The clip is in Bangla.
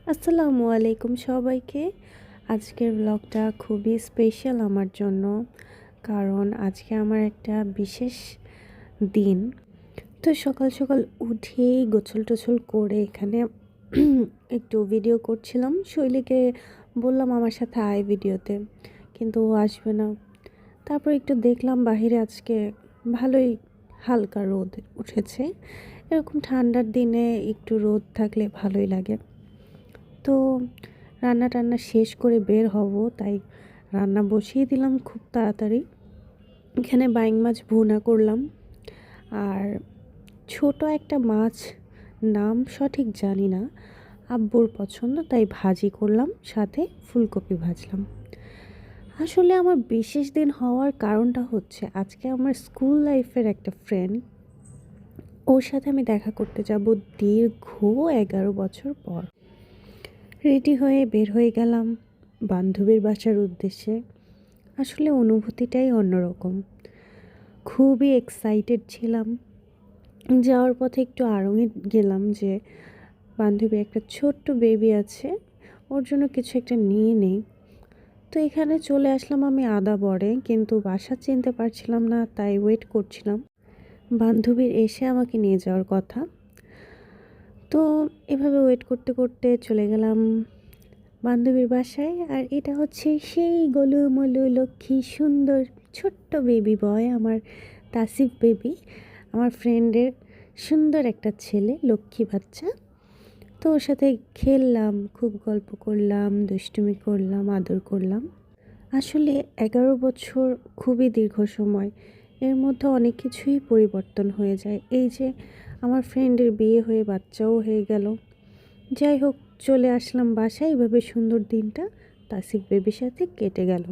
আসসালামু আলাইকুম সবাইকে। আজকের ব্লগটা খুবই স্পেশাল আমার জন্য, কারণ আজকে আমার একটা বিশেষ দিন। তো সকাল সকাল উঠেই গোসল টোসল করে এখানে একটু ভিডিও করছিলাম। শৈলীকে বললাম আমার সাথে আয় ভিডিওতে, কিন্তু ও আসবে না। তারপর একটু দেখলাম বাহিরে আজকে ভালোই হালকা রোদ উঠেছে। এরকম ঠান্ডার দিনে একটু রোদ থাকলে ভালোই লাগে। তো রান্না টান্না শেষ করে বের হব, তাই রান্না বসিয়ে দিলাম খুব তাড়াতাড়ি। এখানে বাইং মাছ ভুনা করলাম, আর ছোট একটা মাছ, নাম সঠিক জানি না, আব্বুর পছন্দ তাই ভাজি করলাম, সাথে ফুলকপি ভাজলাম। আসলে আমার বিশেষ দিন হওয়ার কারণটা হচ্ছে আজকে আমার স্কুল লাইফের একটা ফ্রেন্ড, ওর সাথে আমি দেখা করতে যাব দীর্ঘ 11 বছর পর। রেডি হয়ে বের হয়ে গেলাম বান্ধবীর বাসার উদ্দেশ্যে। আসলে অনুভূতিটাই অন্যরকম, খুবই এক্সাইটেড ছিলাম। যাওয়ার পথে একটু আড়ঙে গেলাম যে বান্ধবীর একটা ছোট্ট বেবি আছে, ওর জন্য কিছু একটা নিয়ে নেই। তো এখানে চলে আসলাম আমি আদা বরে, কিন্তু বাসা চিনতে পারছিলাম না, তাই ওয়েট করছিলাম বান্ধবীর এসে আমাকে নিয়ে যাওয়ার কথা। তো এভাবে ওয়েট করতে করতে চলে গেলাম বান্ধবীর বাসায়। আর এটা হচ্ছে সেই গোলুমলু লক্ষ্মী সুন্দর ছোট্ট বেবি বয়, আমার তাসিফ বেবি, আমার ফ্রেন্ডের সুন্দর একটা ছেলে, লক্ষ্মী বাচ্চা। তো ওর সাথে খেললাম, খুব গল্প করলাম, দুষ্টুমি করলাম, আদর করলাম। আসলে 11 বছর খুবই দীর্ঘ সময়, এর মধ্যে অনেক কিছুই পরিবর্তন হয়ে যায়। এই যে আমার ফ্রেন্ডের বিয়ে হয়ে বাচ্চাও হয়ে গেল। যাই হোক, চলে আসলাম বাসায়। এভাবে সুন্দর দিনটা তাসিফ বেবির সাথে কেটে গেল।